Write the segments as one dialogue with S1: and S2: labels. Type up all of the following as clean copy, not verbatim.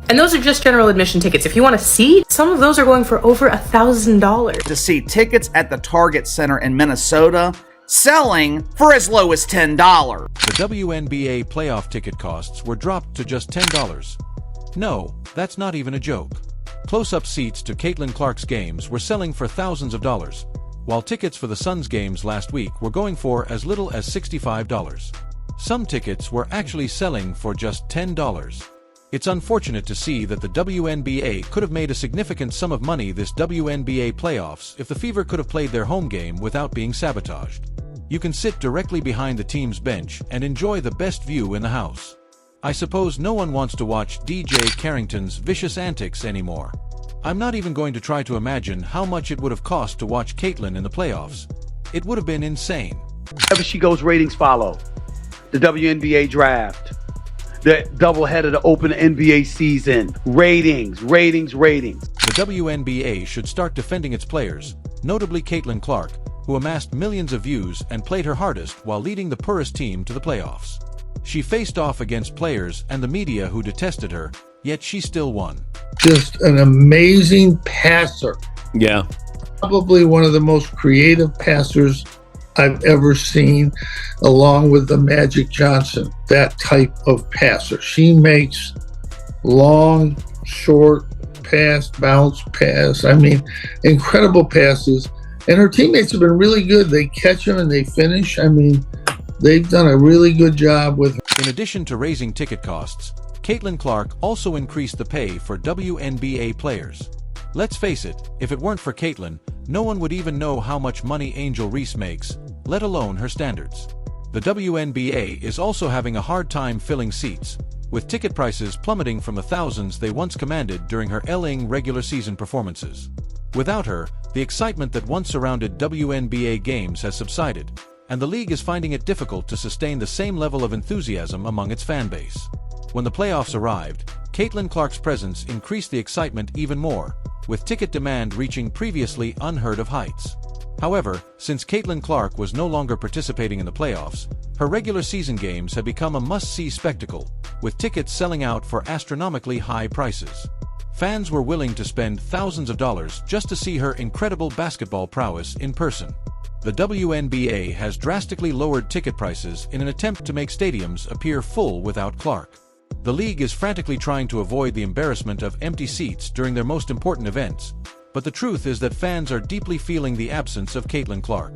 S1: And those are just general admission tickets. If you want a seat, some of those are going for over $1,000.
S2: To see tickets at the Target Center in Minnesota selling for as low as $10.
S3: The WNBA playoff ticket costs were dropped to just $10. No, that's not even a joke. Close-up seats to Caitlin Clark's games were selling for thousands of dollars, while tickets for the Suns games last week were going for as little as $65. Some tickets were actually selling for just $10. It's unfortunate to see that the WNBA could have made a significant sum of money this WNBA playoffs if the Fever could have played their home game without being sabotaged. You can sit directly behind the team's bench and enjoy the best view in the house. I suppose no one wants to watch DJ Carrington's vicious antics anymore. I'm not even going to try to imagine how much it would have cost to watch Caitlin in the playoffs. It would have been insane.
S4: Wherever she goes, ratings follow. The WNBA draft, the doubleheader to open the NBA season. Ratings.
S3: The WNBA should start defending its players, notably Caitlin Clark, who amassed millions of views and played her hardest while leading the poorest team to the playoffs. She faced off against players and the media who detested her, yet she still won.
S5: Just an amazing passer.
S6: Yeah.
S5: Probably one of the most creative passers I've ever seen, along with the Magic Johnson, that type of passer. She makes long, short pass, bounce pass. I mean, incredible passes. And her teammates have been really good. They catch them and they finish. I mean, they've done a really good job with her.
S3: In addition to raising ticket costs, Caitlin Clark also increased the pay for WNBA players. Let's face it, if it weren't for Caitlin, no one would even know how much money Angel Reese makes, let alone her standards. The WNBA is also having a hard time filling seats, with ticket prices plummeting from the thousands they once commanded during her LA regular season performances. Without her, the excitement that once surrounded WNBA games has subsided, and the league is finding it difficult to sustain the same level of enthusiasm among its fan base. When the playoffs arrived, Caitlin Clark's presence increased the excitement even more, with ticket demand reaching previously unheard of heights. However, since Caitlin Clark was no longer participating in the playoffs, her regular season games had become a must-see spectacle, with tickets selling out for astronomically high prices. Fans were willing to spend thousands of dollars just to see her incredible basketball prowess in person. The WNBA has drastically lowered ticket prices in an attempt to make stadiums appear full without Clark. The league is frantically trying to avoid the embarrassment of empty seats during their most important events, but the truth is that fans are deeply feeling the absence of Caitlin Clark.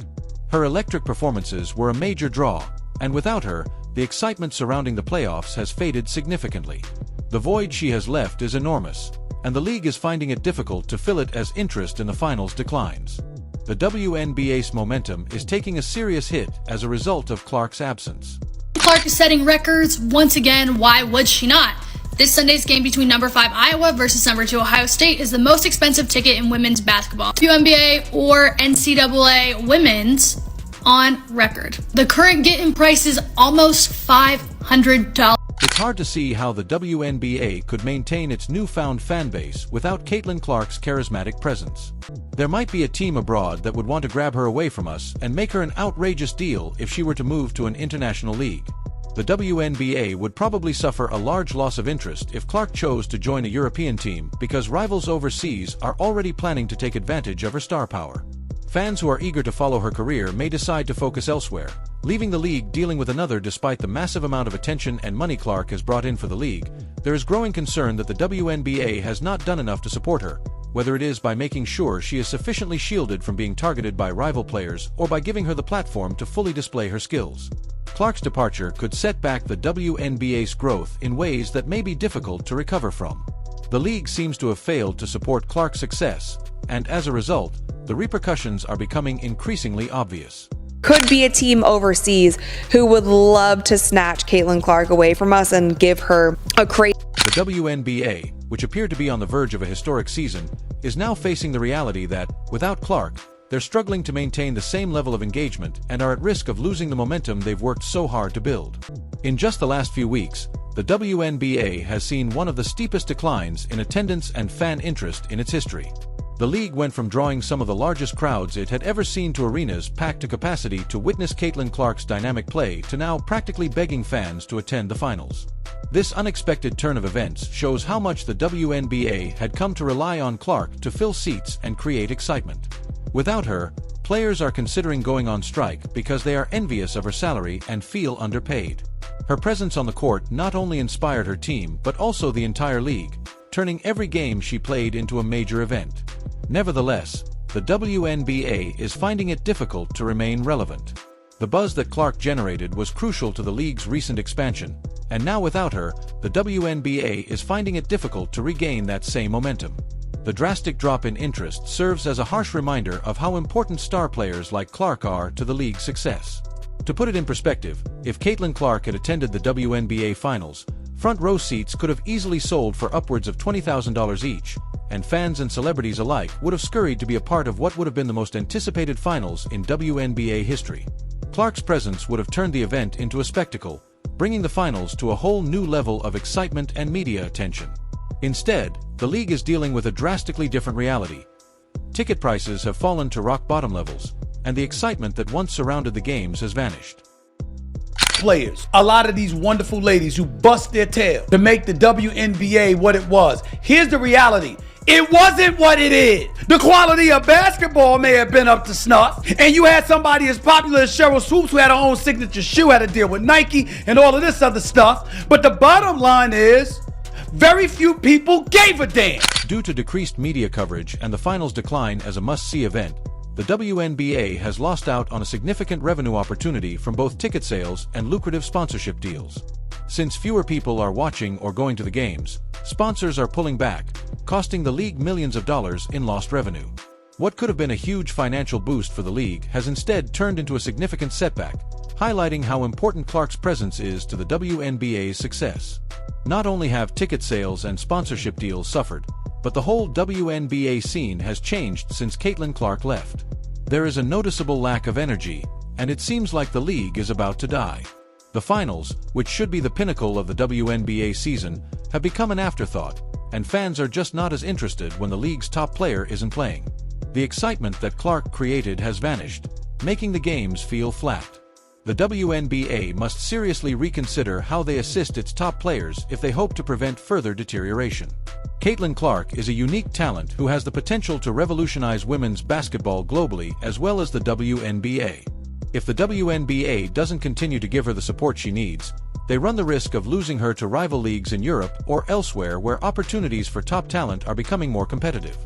S3: Her electric performances were a major draw, and without her, the excitement surrounding the playoffs has faded significantly. The void she has left is enormous, and the league is finding it difficult to fill it as interest in the finals declines. The WNBA's momentum is taking a serious hit as a result of Clark's absence.
S7: Clark is setting records once again. Why would she not? This Sunday's game between number 5 Iowa versus number 2 Ohio State is the most expensive ticket in women's basketball, WNBA or NCAA women's, on record. The current get-in price is almost $500.
S3: It's hard to see how the WNBA could maintain its newfound fan base without Caitlin Clark's charismatic presence. There might be a team abroad that would want to grab her away from us and make her an outrageous deal if she were to move to an international league. The WNBA would probably suffer a large loss of interest if Clark chose to join a European team because rivals overseas are already planning to take advantage of her star power. Fans who are eager to follow her career may decide to focus elsewhere, leaving the league dealing with another. Despite the massive amount of attention and money Clark has brought in for the league, there is growing concern that the WNBA has not done enough to support her, whether it is by making sure she is sufficiently shielded from being targeted by rival players or by giving her the platform to fully display her skills. Clark's departure could set back the WNBA's growth in ways that may be difficult to recover from. The league seems to have failed to support Clark's success, and as a result, the repercussions are becoming increasingly obvious.
S8: Could be a team overseas who would love to snatch Caitlin Clark away from us and give her a crazy.
S3: The WNBA, which appeared to be on the verge of a historic season, is now facing the reality that, without Clark, they're struggling to maintain the same level of engagement and are at risk of losing the momentum they've worked so hard to build. In just the last few weeks, the WNBA has seen one of the steepest declines in attendance and fan interest in its history. The league went from drawing some of the largest crowds it had ever seen to arenas packed to capacity to witness Caitlin Clark's dynamic play to now practically begging fans to attend the finals. This unexpected turn of events shows how much the WNBA had come to rely on Clark to fill seats and create excitement. Without her, players are considering going on strike because they are envious of her salary and feel underpaid. Her presence on the court not only inspired her team but also the entire league, turning every game she played into a major event. Nevertheless, the WNBA is finding it difficult to remain relevant. The buzz that Clark generated was crucial to the league's recent expansion, and now without her, the WNBA is finding it difficult to regain that same momentum. The drastic drop in interest serves as a harsh reminder of how important star players like Clark are to the league's success. To put it in perspective, if Caitlin Clark had attended the WNBA Finals, front row seats could have easily sold for upwards of $20,000 each, and fans and celebrities alike would have scurried to be a part of what would have been the most anticipated finals in WNBA history. Clark's presence would have turned the event into a spectacle, bringing the finals to a whole new level of excitement and media attention. Instead, the league is dealing with a drastically different reality. Ticket prices have fallen to rock-bottom levels, and the excitement that once surrounded the games has vanished.
S4: Players, a lot of these wonderful ladies who bust their tail to make the WNBA what it was. Here's the reality. It wasn't what it is. The quality of basketball may have been up to snuff, and you had somebody as popular as Cheryl Swoops who had her own signature shoe, had to deal with Nike and all of this other stuff. But the bottom line is, very few people gave a damn.
S3: Due to decreased media coverage and the finals decline as a must-see event, the WNBA has lost out on a significant revenue opportunity from both ticket sales and lucrative sponsorship deals. Since fewer people are watching or going to the games, sponsors are pulling back, costing the league millions of dollars in lost revenue. What could have been a huge financial boost for the league has instead turned into a significant setback, highlighting how important Clark's presence is to the WNBA's success. Not only have ticket sales and sponsorship deals suffered, but the whole WNBA scene has changed since Caitlin Clark left. There is a noticeable lack of energy, and it seems like the league is about to die. The finals, which should be the pinnacle of the WNBA season, have become an afterthought, and fans are just not as interested when the league's top player isn't playing. The excitement that Clark created has vanished, making the games feel flat. The WNBA must seriously reconsider how they assist its top players if they hope to prevent further deterioration. Caitlin Clark is a unique talent who has the potential to revolutionize women's basketball globally as well as the WNBA. If the WNBA doesn't continue to give her the support she needs, they run the risk of losing her to rival leagues in Europe or elsewhere where opportunities for top talent are becoming more competitive.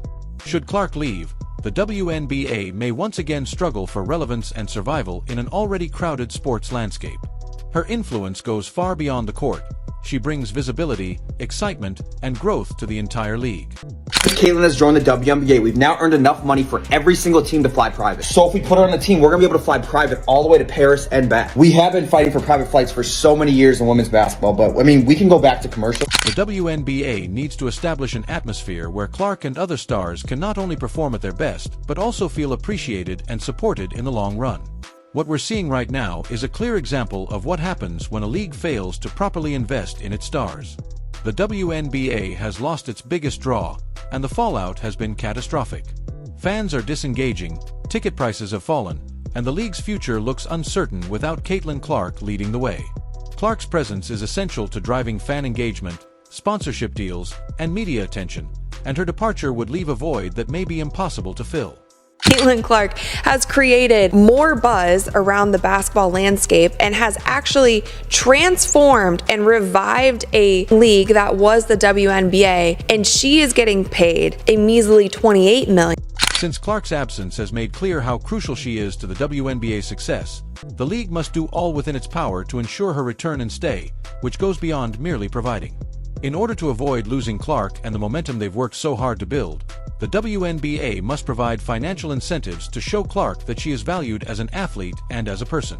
S3: Should Clark leave, the WNBA may once again struggle for relevance and survival in an already crowded sports landscape. Her influence goes far beyond the court. She brings visibility, excitement, and growth to the entire league.
S6: Caitlin has joined the WNBA. We've now earned enough money for every single team to fly private. So if we put her on the team, we're going to be able to fly private all the way to Paris and back. We have been fighting for private flights for so many years in women's basketball, but I mean, we can go back to commercial.
S3: The WNBA needs to establish an atmosphere where Clark and other stars can not only perform at their best, but also feel appreciated and supported in the long run. What we're seeing right now is a clear example of what happens when a league fails to properly invest in its stars. The WNBA has lost its biggest draw, and the fallout has been catastrophic. Fans are disengaging, ticket prices have fallen, and the league's future looks uncertain without Caitlin Clark leading the way. Clark's presence is essential to driving fan engagement, sponsorship deals, and media attention, and her departure would leave a void that may be impossible to fill.
S8: Caitlin Clark has created more buzz around the basketball landscape and has actually transformed and revived a league that was the WNBA, and she is getting paid a measly $28 million.
S3: Since Clark's absence has made clear how crucial she is to the WNBA's success, the league must do all within its power to ensure her return and stay, which goes beyond merely providing. In order to avoid losing Clark and the momentum they've worked so hard to build, the WNBA must provide financial incentives to show Clark that she is valued as an athlete and as a person.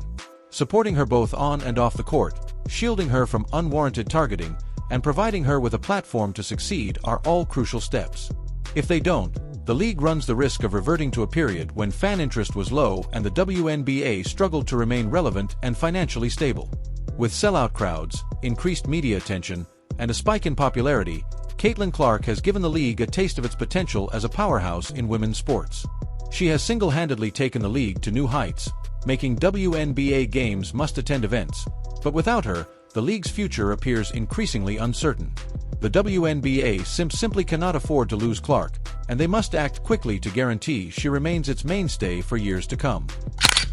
S3: Supporting her both on and off the court, shielding her from unwarranted targeting, and providing her with a platform to succeed are all crucial steps. If they don't, the league runs the risk of reverting to a period when fan interest was low and the WNBA struggled to remain relevant and financially stable. With sellout crowds, increased media attention, and a spike in popularity, Caitlin Clark has given the league a taste of its potential as a powerhouse in women's sports. She has single-handedly taken the league to new heights, making WNBA games must-attend events, but without her, the league's future appears increasingly uncertain. The WNBA simply cannot afford to lose Clark, and they must act quickly to guarantee she remains its mainstay for years to come.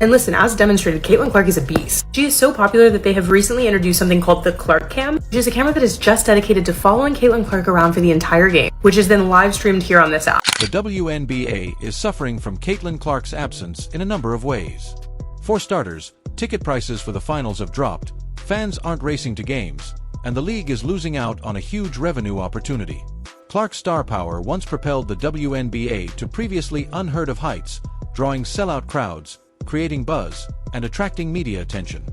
S1: And listen, as demonstrated, Caitlin Clark is a beast. She is so popular that they have recently introduced something called the Clark Cam, which is a camera that is just dedicated to following Caitlin Clark around for the entire game, which is then live streamed here on this app.
S3: The WNBA is suffering from Caitlin Clark's absence in a number of ways. For starters, ticket prices for the finals have dropped, fans aren't racing to games, and the league is losing out on a huge revenue opportunity. Clark's star power once propelled the WNBA to previously unheard-of heights, drawing sellout crowds, creating buzz, and attracting media attention.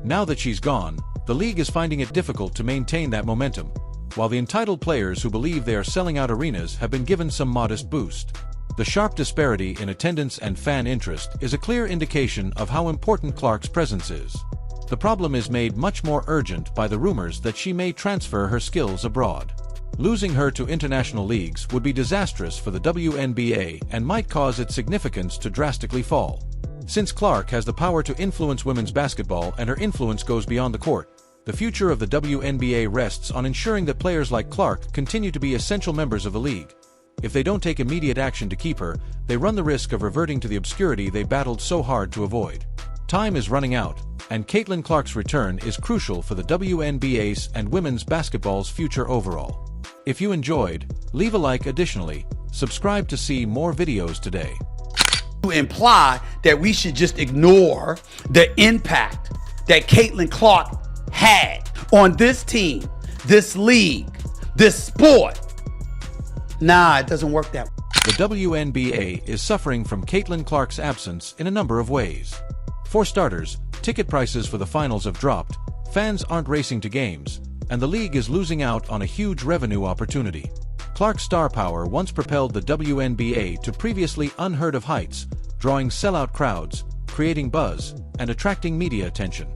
S3: Now that she's gone, the league is finding it difficult to maintain that momentum, while the entitled players who believe they are selling out arenas have been given some modest boost. The sharp disparity in attendance and fan interest is a clear indication of how important Clark's presence is. The problem is made much more urgent by the rumors that she may transfer her skills abroad. Losing her to international leagues would be disastrous for the WNBA and might cause its significance to drastically fall. Since Clark has the power to influence women's basketball and her influence goes beyond the court, the future of the WNBA rests on ensuring that players like Clark continue to be essential members of the league. If they don't take immediate action to keep her, they run the risk of reverting to the obscurity they battled so hard to avoid. Time is running out, and Caitlin Clark's return is crucial for the WNBA's and women's basketball's future overall. If you enjoyed, leave a like. Additionally, subscribe to see more videos today.
S4: To imply that we should just ignore the impact that Caitlin Clark had on this team, this league, this sport. Nah, it doesn't work that way.
S3: The WNBA is suffering from Caitlin Clark's absence in a number of ways. For starters, ticket prices for the finals have dropped, fans aren't racing to games, and the league is losing out on a huge revenue opportunity. Clark's star power once propelled the WNBA to previously unheard-of heights, drawing sellout crowds, creating buzz, and attracting media attention.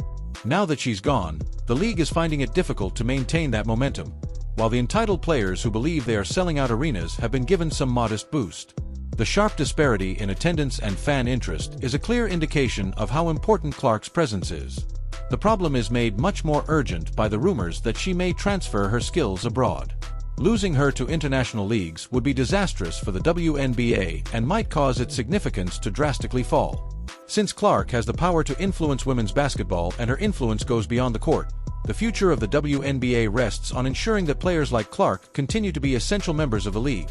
S3: Now that she's gone, the league is finding it difficult to maintain that momentum, while the entitled players who believe they are selling out arenas have been given some modest boost. The sharp disparity in attendance and fan interest is a clear indication of how important Clark's presence is. The problem is made much more urgent by the rumors that she may transfer her skills abroad. Losing her to international leagues would be disastrous for the WNBA and might cause its significance to drastically fall. Since Clark has the power to influence women's basketball and her influence goes beyond the court, the future of the WNBA rests on ensuring that players like Clark continue to be essential members of the league.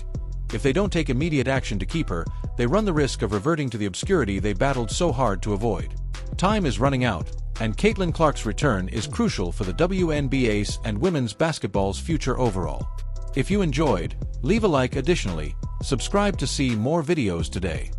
S3: If they don't take immediate action to keep her, they run the risk of reverting to the obscurity they battled so hard to avoid. Time is running out, and Caitlin Clark's return is crucial for the WNBA's and women's basketball's future overall. If you enjoyed, leave a like. Additionally, subscribe to see more videos today.